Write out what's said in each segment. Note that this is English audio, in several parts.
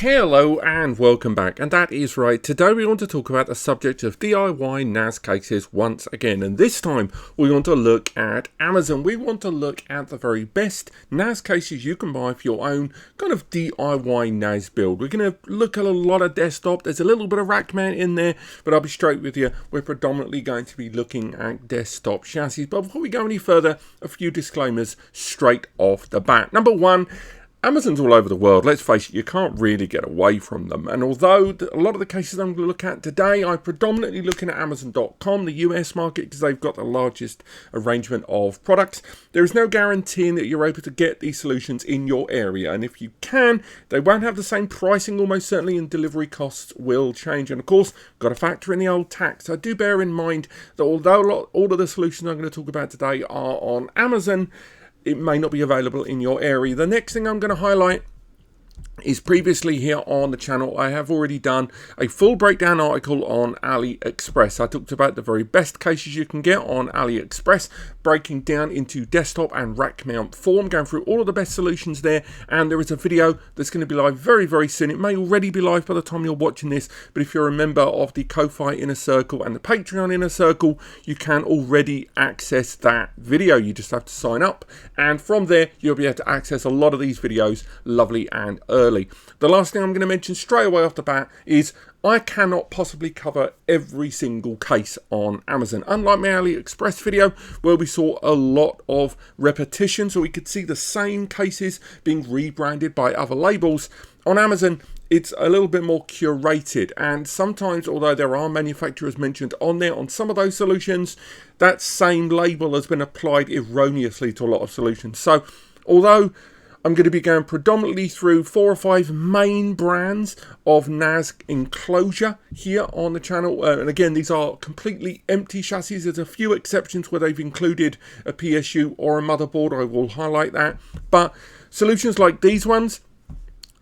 Hello and welcome back, and that is right. Today we want to talk about the subject of DIY NAS cases once again, and this time we want to look at Amazon. We want to look at the very best NAS cases you can buy for your own kind of DIY NAS build. We're going to look at a lot of desktop. There's a little bit of rack mount in there, but I'll be straight with you. We're predominantly going to be looking at desktop chassis. But before we go any further, a few disclaimers straight off the bat. Number one, Amazon's all over the world. Let's face it, you can't really get away from them. And although a lot of the cases I'm going to look at today, I'm predominantly looking at Amazon.com, the US market, because they've got the largest arrangement of products. There is no guaranteeing that you're able to get these solutions in your area. And if you can, they won't have the same pricing almost certainly, and delivery costs will change. And of course, got to factor in the old tax. So do bear in mind that although all of the solutions I'm going to talk about today are on Amazon, it may not be available in your area. The next thing I'm going to highlight is previously here on the channel, I have already done a full breakdown article on Aliexpress. I talked about the very best cases you can get on Aliexpress, breaking down into desktop and rack mount form, going through all of the best solutions there. And there is a video that's going to be live very, very soon. It may already be live by the time you're watching this, but if you're a member of the Ko-Fi Inner Circle and the Patreon Inner Circle, you can already access that video. You just have to sign up, and from there you'll be able to access a lot of these videos lovely and early. The last thing I'm going to mention straight away off the bat is I cannot possibly cover every single case on Amazon. Unlike my AliExpress video, where we saw a lot of repetition, so we could see the same cases being rebranded by other labels, on Amazon it's a little bit more curated, and sometimes, although there are manufacturers mentioned on there on some of those solutions, that same label has been applied erroneously to a lot of solutions. So although I'm going to be going predominantly through 4 or 5 main brands of NAS enclosure here on the channel. And again, these are completely empty chassis. There's a few exceptions where they've included a PSU or a motherboard. I will highlight that. But solutions like these ones,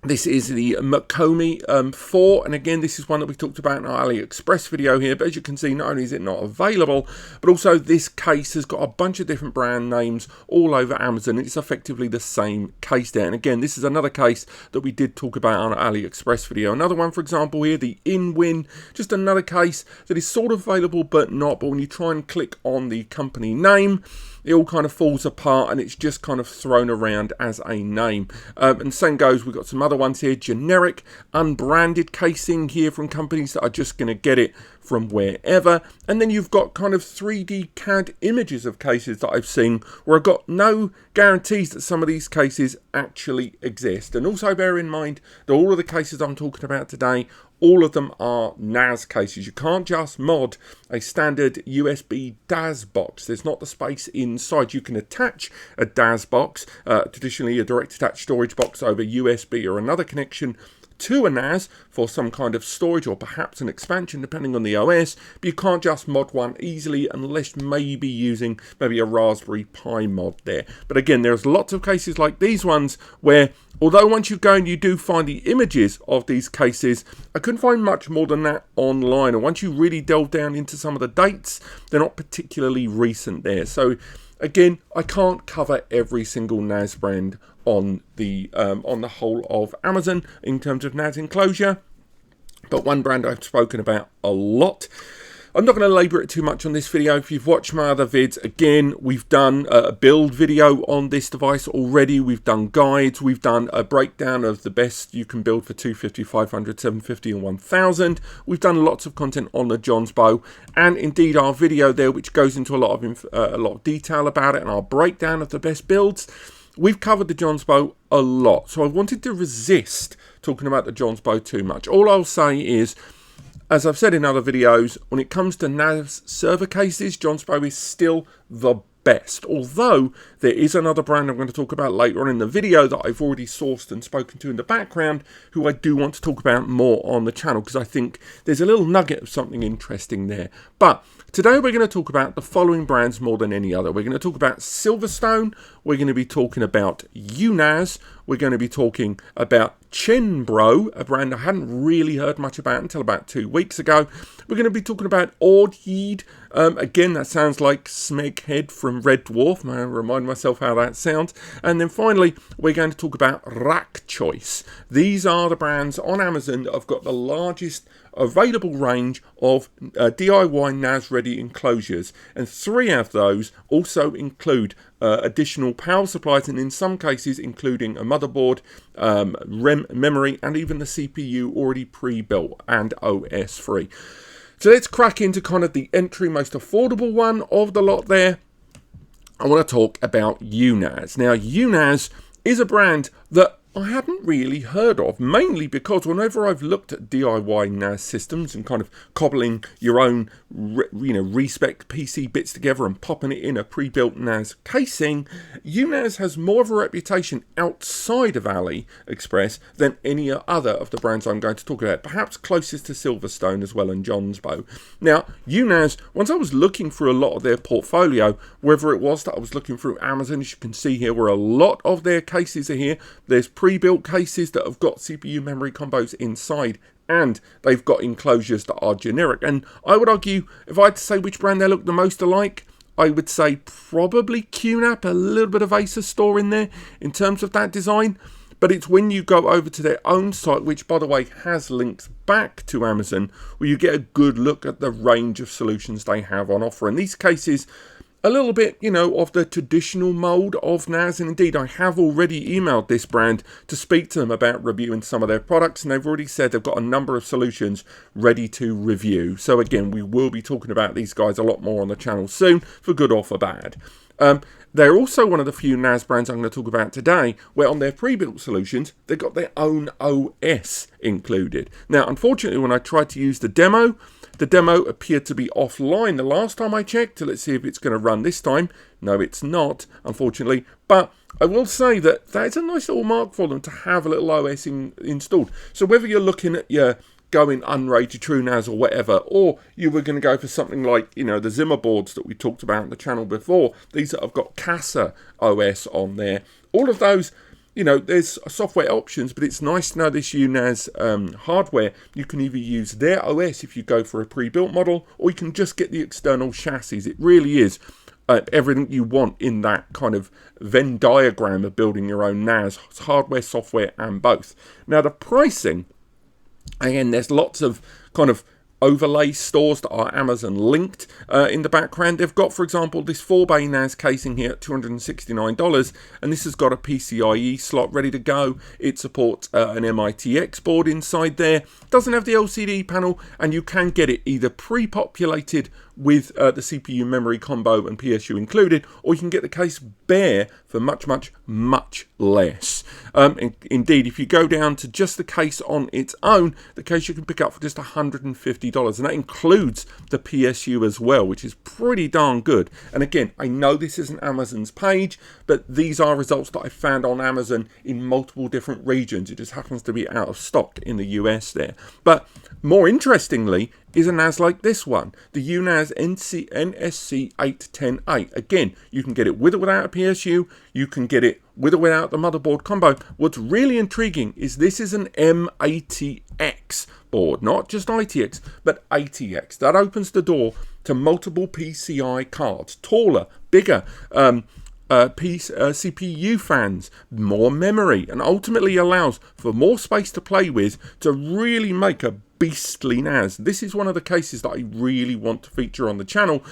this is the Makomi 4, and again, this is one that we talked about in our AliExpress video here, but as you can see, not only is it not available, but also this case has got a bunch of different brand names all over Amazon. It's effectively the same case there, and again, this is another case that we did talk about on our AliExpress video. Another one, for example, here, the InWin, just another case that is sort of available but not, but when you try and click on the company name, it all kind of falls apart and it's just kind of thrown around as a name. And same goes, we've got some other ones here, generic, unbranded casing here from companies that are just going to get it from wherever. And then you've got kind of 3D CAD images of cases that I've seen where I've got no guarantees that some of these cases actually exist. And also bear in mind that all of the cases I'm talking about today, all of them are NAS cases. You can't just mod a standard USB DAS box. There's not the space inside. You can attach a DAS box, traditionally a direct attached storage box over USB or another connection to a NAS for some kind of storage or perhaps an expansion depending on the OS, but you can't just mod one easily unless maybe using maybe a Raspberry Pi mod there. But again, there's lots of cases like these ones where, although once you go and you do find the images of these cases, I couldn't find much more than that online. And once you really delve down into some of the dates, they're not particularly recent there. So again, I can't cover every single NAS brand on the whole of Amazon in terms of NAS enclosure, but one brand I've spoken about a lot. I'm not going to labour it too much on this video. If you've watched my other vids, again, we've done a build video on this device already. We've done guides. We've done a breakdown of the best you can build for 250, 500, 750 and 1000. We've done lots of content on the Jonsbo, and indeed our video there, which goes into a lot of detail about it and our breakdown of the best builds. We've covered the Jonsbo a lot, so I wanted to resist talking about the Jonsbo too much. All I'll say is, as I've said in other videos, when it comes to NAS server cases, Jonsbo is still the best. Although there is another brand I'm going to talk about later on in the video that I've already sourced and spoken to in the background, who I do want to talk about more on the channel because I think there's a little nugget of something interesting there. But today we're going to talk about the following brands more than any other. We're going to talk about Silverstone, we're going to be talking about U-NAS, we're going to be talking about Chenbro, a brand I hadn't really heard much about until about 2 weeks ago. We're going to be talking about Audheid. Again, that sounds like Smeghead from Red Dwarf. I remind myself how that sounds. And then finally, we're going to talk about Rack Choice. These are the brands on Amazon that have got the largest available range of DIY NAS ready enclosures, and 3 of those also include additional power supplies, and in some cases including a motherboard, memory, and even the CPU already pre-built and OS free. So let's crack into kind of the entry, most affordable one of the lot there. I want to talk about U-NAS. Now, U-NAS is a brand that I hadn't really heard of, mainly because whenever I've looked at DIY NAS systems and kind of cobbling your own, respec PC bits together and popping it in a pre-built NAS casing, U-NAS has more of a reputation outside of Aliexpress than any other of the brands I'm going to talk about, perhaps closest to Silverstone as well and Jonsbo. Now, U-NAS, once I was looking through a lot of their portfolio, whether it was that I was looking through Amazon, as you can see here, where a lot of their cases are here. There's pre-built cases that have got CPU memory combos inside, and they've got enclosures that are generic. And I would argue, if I had to say which brand they look the most alike, I would say probably QNAP, a little bit of Acer Store in there in terms of that design. But it's when you go over to their own site, which by the way has links back to Amazon, where you get a good look at the range of solutions they have on offer. And these cases, a little bit, of the traditional mold of NAS, and indeed I have already emailed this brand to speak to them about reviewing some of their products, and they've already said they've got a number of solutions ready to review. So again, we will be talking about these guys a lot more on the channel soon, for good or for bad. They're also one of the few NAS brands I'm going to talk about today where on their pre-built solutions, they've got their own OS included. Now, unfortunately, when I tried to use the demo appeared to be offline the last time I checked. So let's see if it's going to run this time. No, it's not, unfortunately. But I will say that is a nice little mark for them to have a little OS installed. So whether you're looking at your going unrated TrueNAS or whatever, or you were going to go for something like, the Zimmer boards that we talked about on the channel before, these that have got Casa OS on there, all of those, there's software options, but it's nice to know this U-NAS hardware. You can either use their OS if you go for a pre-built model, or you can just get the external chassis. It really is everything you want in that kind of Venn diagram of building your own NAS, hardware, software, and both. Now, the pricing, again, there's lots of kind of overlay stores that are Amazon linked in the background. They've got, for example, this 4-bay NAS casing here at $269, and this has got a PCIe slot ready to go. It supports an MITX board inside there. Doesn't have the LCD panel, and you can get it either pre-populated with the CPU memory combo and PSU included, or you can get the case bare for much, much, much less. Indeed, if you go down to just the case on its own, the case you can pick up for just $150, and that includes the PSU as well, which is pretty darn good. And again, I know this isn't Amazon's page, but these are results that I found on Amazon in multiple different regions. It just happens to be out of stock in the US there. But more interestingly is a NAS like this one, the U-NAS NSC810A. Again, you can get it with or without a PSU. You can get it with or without the motherboard combo. What's really intriguing is this is an M80X board, not just ITX, but ATX. That opens the door to multiple PCI cards, taller, bigger, CPU fans, more memory, and ultimately allows for more space to play with to really make a beastly NAS. This is one of the cases that I really want to feature on the channel,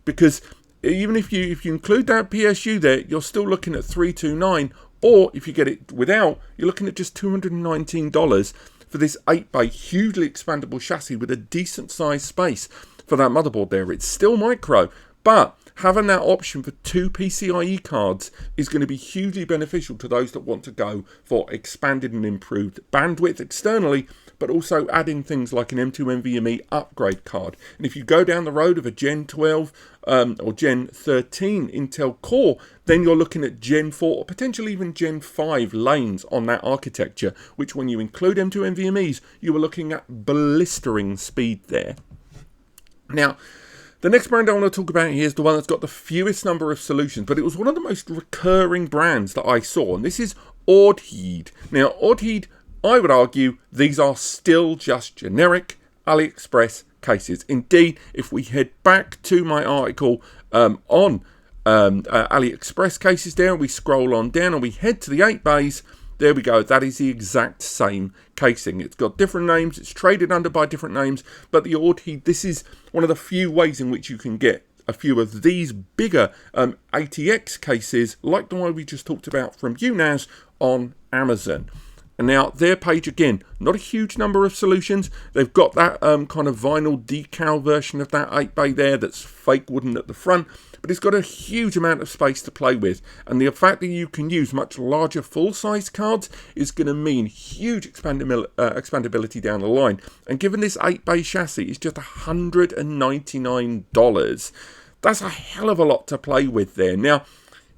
because even if you include that PSU there, you're still looking at $329, or if you get it without, you're looking at just $219 for this 8-bay hugely expandable chassis with a decent sized space for that motherboard there. It's still micro, but having that option for 2 PCIe cards is going to be hugely beneficial to those that want to go for expanded and improved bandwidth externally, but also adding things like an M2 NVMe upgrade card. And if you go down the road of a Gen 12 or Gen 13 Intel Core, then you're looking at Gen 4 or potentially even Gen 5 lanes on that architecture, which when you include M2 NVMe's, you are looking at blistering speed there. Now, the next brand I want to talk about here is the one that's got the fewest number of solutions, but it was one of the most recurring brands that I saw, and this is Audheid. Now, Audheid, I would argue, these are still just generic Aliexpress cases. Indeed, if we head back to my article on Aliexpress cases there, we scroll on down and we head to the 8 bays, there we go, that is the exact same casing. It's got different names, it's traded under by different names, but the Audheid, this is one of the few ways in which you can get a few of these bigger ATX cases, like the one we just talked about from U-NAS, on Amazon. And now their page, again, not a huge number of solutions. They've got that kind of vinyl decal version of that 8 bay there that's fake wooden at the front, but it's got a huge amount of space to play with. And the fact that you can use much larger full-size cards is going to mean huge expandability down the line. And given this 8 bay chassis is just $199, that's a hell of a lot to play with there. Now,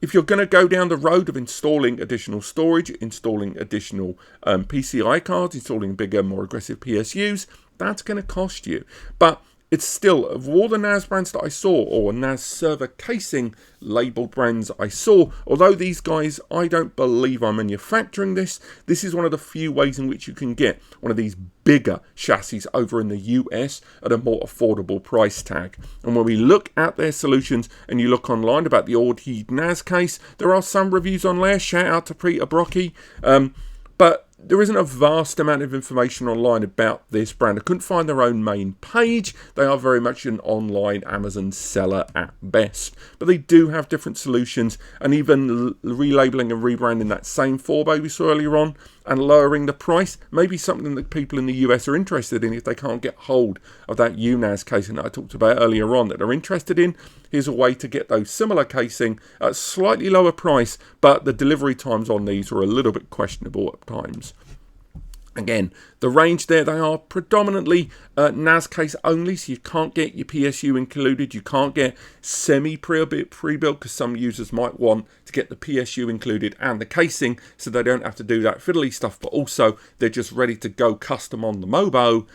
if you're going to go down the road of installing additional storage, installing additional PCI cards, installing bigger, more aggressive PSUs, that's going to cost you. But it's still, of all the NAS brands that I saw, or NAS server casing labeled brands I saw, although these guys, I don't believe are manufacturing this, this is one of the few ways in which you can get one of these bigger chassis over in the US at a more affordable price tag. And when we look at their solutions and you look online about the Audheid NAS case, there are some reviews on there, shout out to Peter Brocky, but there isn't a vast amount of information online about this brand. I couldn't find their own main page. They are very much an online Amazon seller at best. But they do have different solutions, and even relabeling and rebranding that same 4-bay we saw earlier on and lowering the price may be something that people in the US are interested in if they can't get hold of that U-NAS casing that I talked about earlier on that they're interested in. Here's a way to get those similar casing at a slightly lower price, but the delivery times on these are a little bit questionable at times. Again, the range there, they are predominantly NAS case only, so you can't get your PSU included. You can't get semi-pre-built because some users might want to get the PSU included and the casing so they don't have to do that fiddly stuff, but also they're just ready to go custom on the Mobo.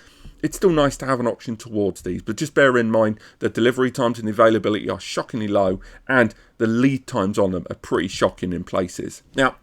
It's still nice to have an option towards these, but just bear in mind the delivery times and the availability are shockingly low, and the lead times on them are pretty shocking in places. Now,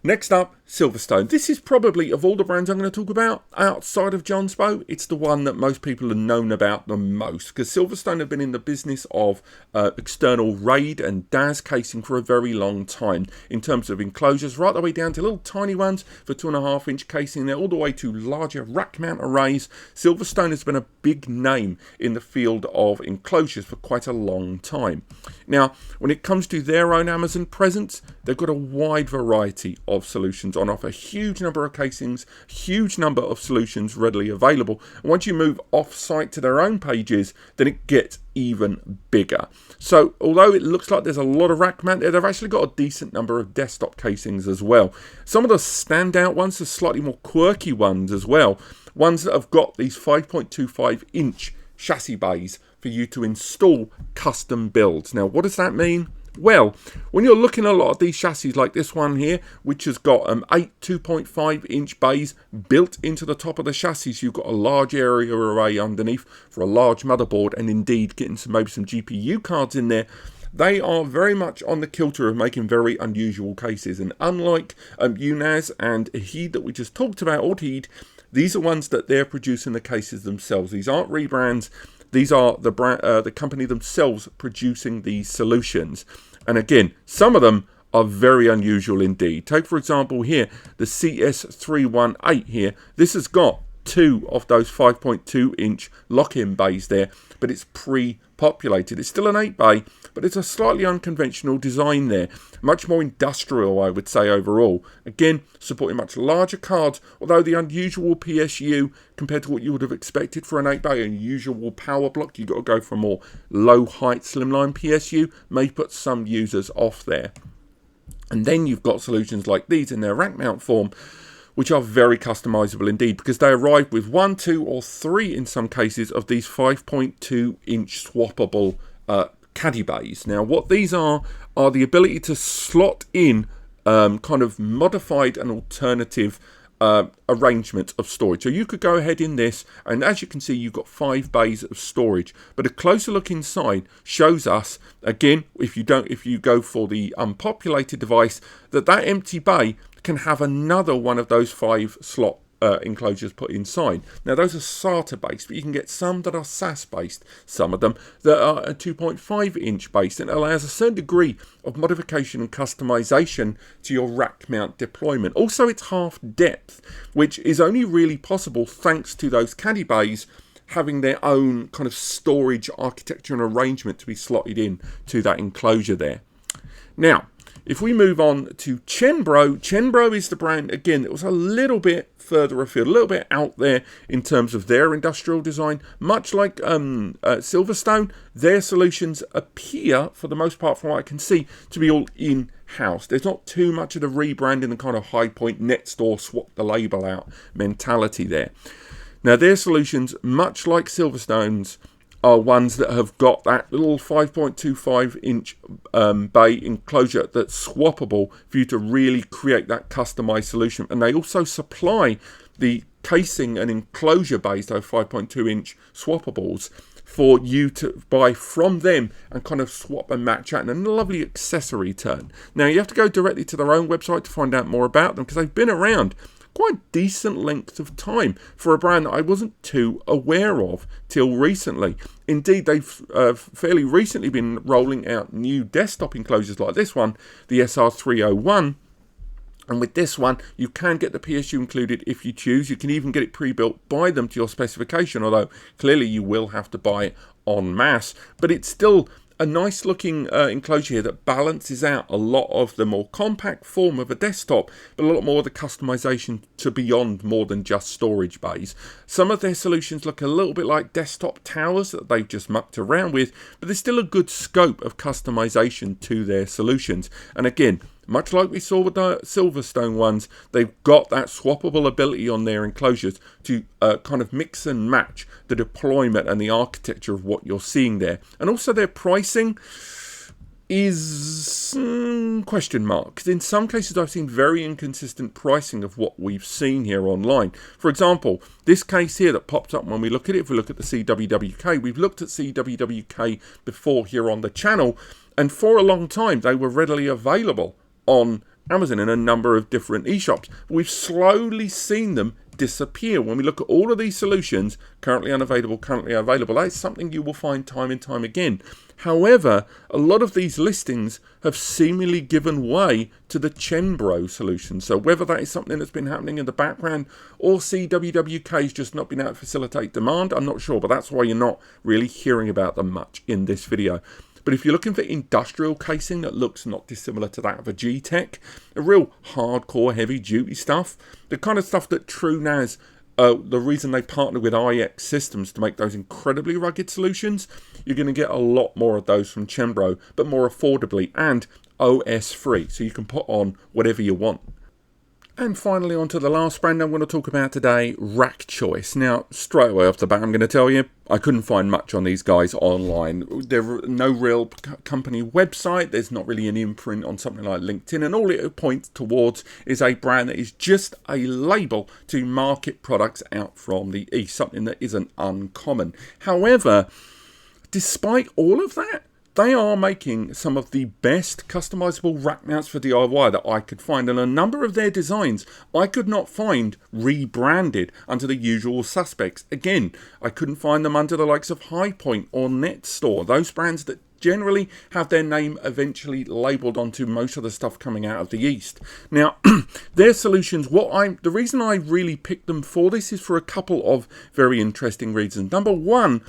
next up, Silverstone. This is probably, of all the brands I'm going to talk about outside of Jonsbo, it's the one that most people have known about the most, because Silverstone have been in the business of external RAID and DAS casing for a very long time in terms of enclosures, right the way down to little tiny ones for 2.5-inch casing there, all the way to larger rack mount arrays. Silverstone has been a big name in the field of enclosures for quite a long time. Now, when it comes to their own Amazon presence, they've got a wide variety of solutions on offer, huge number of casings, huge number of solutions readily available. And once you move off site to their own pages, then it gets even bigger. So although it looks like there's a lot of rack mount there, they've actually got a decent number of desktop casings as well. Some of the standout ones, the slightly more quirky ones as well, ones that have got these 5.25-inch chassis bays for you to install custom builds. Now, what does that mean? Well, when you're looking at a lot of these chassis like this one here, which has got 8 2.5-inch bays built into the top of the chassis, you've got a large area array underneath for a large motherboard, and indeed getting maybe some GPU cards in there. They are very much on the kilter of making very unusual cases, and unlike U-NAS and Audheid that we just talked about, Audheid, these are ones that they're producing the cases themselves. These aren't rebrands. These are the company themselves producing these solutions. And again, some of them are very unusual indeed. Take, for example, here, the CS318 here. This has got 2 of those 5.2-inch lock-in bays there, but it's pre-populated. It's still an 8-bay, but it's a slightly unconventional design there. Much more industrial, I would say, overall. Again, supporting much larger cards, although the unusual PSU, compared to what you would have expected for an 8-bay, unusual power block, you've got to go for a more low-height slimline PSU, may put some users off there. And then you've got solutions like these in their rack mount form, which are very customizable indeed, because they arrive with 1, 2 or 3 in some cases of these 5.2-inch swappable caddy bays. Now, what these are the ability to slot in kind of modified and alternative arrangement of storage. So you could go ahead in this, and as you can see, you've got 5 bays of storage. But a closer look inside shows us, again, if you go for the unpopulated device, that empty bay can have another one of those 5 slot enclosures put inside. Now those are SATA based, but you can get some that are SAS based, some of them that are 2.5 inch based, and it allows a certain degree of modification and customization to your rack mount deployment. Also, it's half depth, which is only really possible thanks to those caddy bays having their own kind of storage architecture and arrangement to be slotted in to that enclosure there. Now, if we move on to Chenbro, Chenbro is the brand, again, that was a little bit further afield, a little bit out there in terms of their industrial design. Much like Silverstone, their solutions appear, for the most part from what I can see, to be all in-house. There's not too much of the rebranding, the kind of high point net store, swap the label out mentality there. Now, their solutions, much like Silverstone's, are ones that have got that little 5.25 inch bay enclosure that's swappable for you to really create that customized solution. And they also supply the casing and enclosure bays, those 5.2 inch swappables, for you to buy from them and kind of swap and match out, and a lovely accessory turn. Now, you have to go directly to their own website to find out more about them, because they've been around quite decent length of time for a brand that I wasn't too aware of till recently. Indeed, they've fairly recently been rolling out new desktop enclosures like this one, the SR301. And with this one, you can get the PSU included if you choose. You can even get it pre-built by them to your specification, although clearly you will have to buy it en masse. But it's still a nice looking enclosure here that balances out a lot of the more compact form of a desktop, but a lot more of the customization to beyond more than just storage bays. Some of their solutions look a little bit like desktop towers that they've just mucked around with, but there's still a good scope of customization to their solutions. And again, much like we saw with the Silverstone ones, they've got that swappable ability on their enclosures to kind of mix and match the deployment and the architecture of what you're seeing there. And also their pricing is question mark, because in some cases I've seen very inconsistent pricing of what we've seen here online. For example, this case here that pops up when we look at it, if we look at the CWWK, we've looked at CWWK before here on the channel, and for a long time they were readily available on Amazon in a number of different eShops. We've slowly seen them disappear. When we look at all of these solutions, currently unavailable, currently available, that's something you will find time and time again. However, a lot of these listings have seemingly given way to the Chenbro solution. So whether that is something that's been happening in the background or CWWK has just not been able to facilitate demand, I'm not sure, but that's why you're not really hearing about them much in this video. But if you're looking for industrial casing that looks not dissimilar to that of a G-Tech, a real hardcore heavy-duty stuff, the kind of stuff that TrueNAS, the reason they partnered with IX Systems to make those incredibly rugged solutions, you're going to get a lot more of those from Chenbro, but more affordably and OS-free, so you can put on whatever you want. And finally, on to the last brand I'm going to talk about today, Rack Choice. Now, straight away off the bat, I'm going to tell you, I couldn't find much on these guys online. There's no real company website. There's not really an imprint on something like LinkedIn. And all it points towards is a brand that is just a label to market products out from the East, something that isn't uncommon. However, despite all of that, they are making some of the best customizable rack mounts for DIY that I could find, and a number of their designs I could not find rebranded under the usual suspects. Again, I couldn't find them under the likes of Highpoint or NetStore, those brands that generally have their name eventually labelled onto most of the stuff coming out of the East. Now, their solutions, the reason I really picked them for this is for a couple of very interesting reasons. Number one,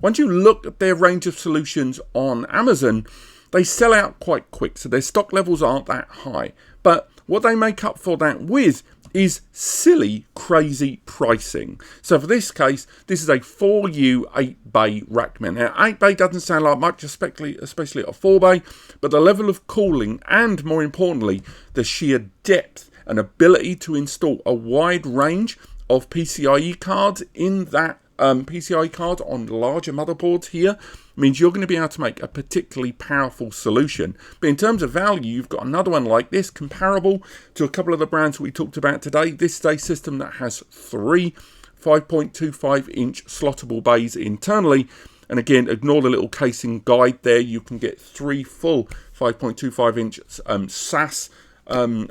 once you look at their range of solutions on Amazon, they sell out quite quick, so their stock levels aren't that high. But what they make up for that with is silly, crazy pricing. So for this case, this is a 4U 8-bay rack mount. Now, 8-bay doesn't sound like much, especially at a 4-bay, but the level of cooling and, more importantly, the sheer depth and ability to install a wide range of PCIe cards in that PCIe cards on larger motherboards here means you're going to be able to make a particularly powerful solution. But in terms of value, you've got another one like this, comparable to a couple of the brands we talked about today. This is a system that has 3 5.25-inch slottable bays internally. And again, ignore the little casing guide there. You can get 3 full 5.25-inch SAS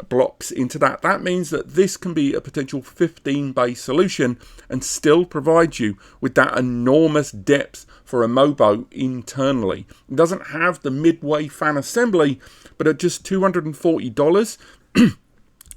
blocks into that. That means that this can be a potential 15-bay solution and still provide you with that enormous depth for a Mobo internally. It doesn't have the midway fan assembly, but at just $240,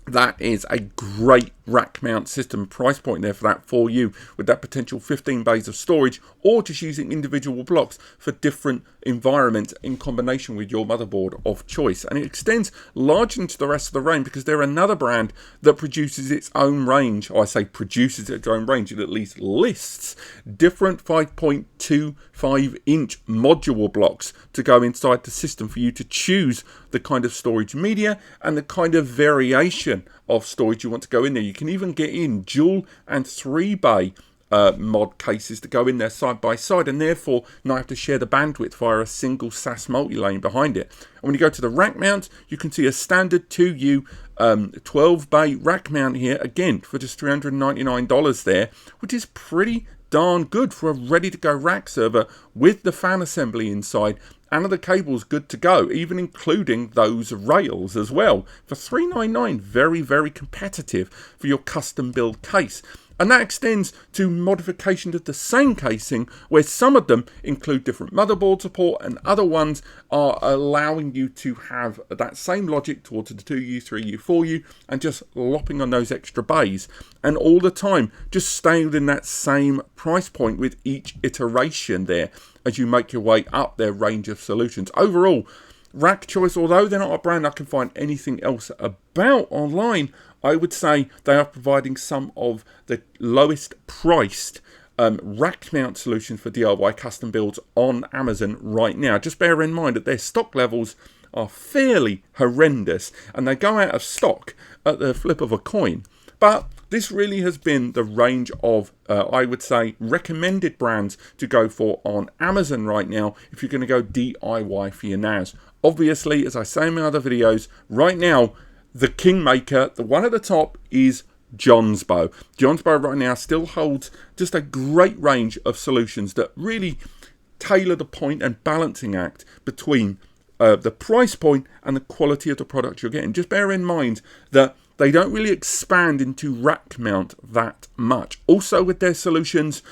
that is a great rack mount system price point there for that for you, with that potential 15 bays of storage, or just using individual blocks for different environments in combination with your motherboard of choice. And it extends largely into the rest of the range, because they're another brand that produces its own range. Or I say produces its own range, it at least lists different 5.25-inch module blocks to go inside the system for you to choose the kind of storage media and the kind of variation of storage you want to go in there. You can even get in dual and 3-bay mod cases to go in there side by side, and therefore not have to share the bandwidth via a single SAS multi-lane behind it. And when you go to the rack mount, you can see a standard 2U 12-bay rack mount here, again for just $399 there, which is pretty darn good for a ready-to-go rack server with the fan assembly inside and the cables good to go, even including those rails as well. For $399, very, very competitive for your custom build case. And that extends to modification of the same casing, where some of them include different motherboard support and other ones are allowing you to have that same logic towards the 2U, 3U, 4U, and just lopping on those extra bays. And all the time, just staying within that same price point with each iteration there as you make your way up their range of solutions. Overall, Rack Choice, although they're not a brand I can find anything else about online, I would say they are providing some of the lowest priced rack mount solutions for DIY custom builds on Amazon right now. Just bear in mind that their stock levels are fairly horrendous and they go out of stock at the flip of a coin. But this really has been the range of, I would say, recommended brands to go for on Amazon right now if you're going to go DIY for your NAS. Obviously, as I say in my other videos, right now, the kingmaker, the one at the top, is Jonsbo. Jonsbo right now still holds just a great range of solutions that really tailor the point and balancing act between the price point and the quality of the product you're getting. Just bear in mind that they don't really expand into rack mount that much. Also with their solutions,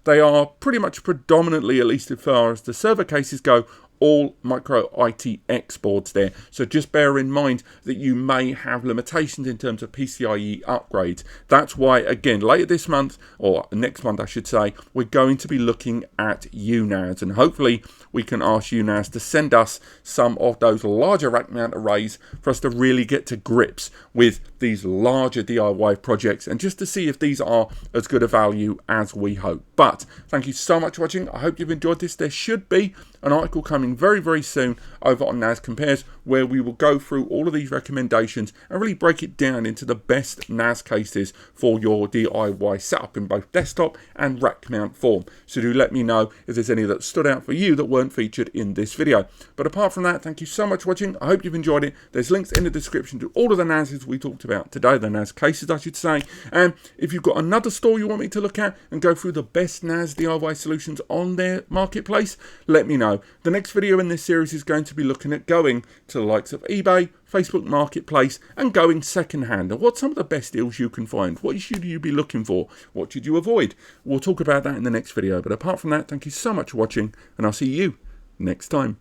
they are pretty much predominantly, at least as far as the server cases go, all micro ITX boards there. So just bear in mind that you may have limitations in terms of PCIe upgrades. That's why, again, later this month, or next month I should say, we're going to be looking at U-NAS, and hopefully we can ask U-NAS to send us some of those larger rack mount arrays for us to really get to grips with these larger DIY projects, and just to see if these are as good a value as we hope. But thank you so much for watching. I hope you've enjoyed this. There should be an article coming very, very soon over on NAS Compares, where we will go through all of these recommendations and really break it down into the best NAS cases for your DIY setup in both desktop and rack mount form. So do let me know if there's any that stood out for you that weren't featured in this video. But apart from that, thank you so much for watching. I hope you've enjoyed it. There's links in the description to all of the NASs we talked about today, the NAS cases I should say. And if you've got another store you want me to look at and go through the best NAS DIY solutions on their marketplace, let me know. The next video in this series is going to be looking at going to the likes of eBay, Facebook Marketplace, and going secondhand. And what's some of the best deals you can find? What should you be looking for? What should you avoid? We'll talk about that in the next video. But apart from that, thank you so much for watching, and I'll see you next time.